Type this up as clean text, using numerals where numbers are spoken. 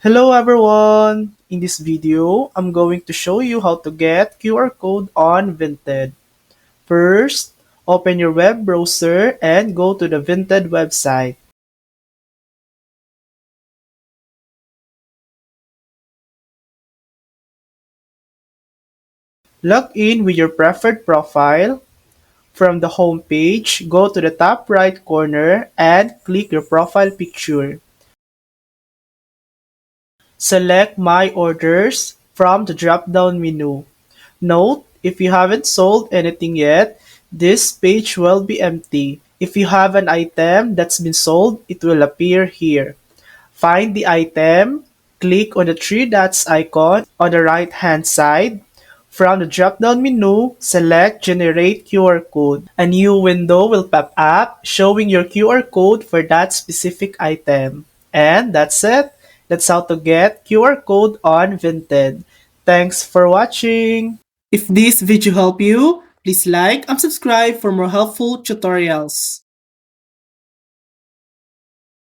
Hello everyone! In this video, I'm going to show you how to get QR code on Vinted. First, open your web browser and go to the Vinted website. Log in with your preferred profile. From the home page, go to the top right corner and click your profile picture. Select My Orders from the drop-down menu. Note, if you haven't sold anything yet, this page will be empty. If you have an item that's been sold, it will appear here. Find the item, click on the three dots icon on the right-hand side. From the drop-down menu, select Generate QR Code. A new window will pop up showing your QR code for that specific item. And that's it. That's how to get QR code on Vinted. Thanks for watching! If this video helped you, please like and subscribe for more helpful tutorials.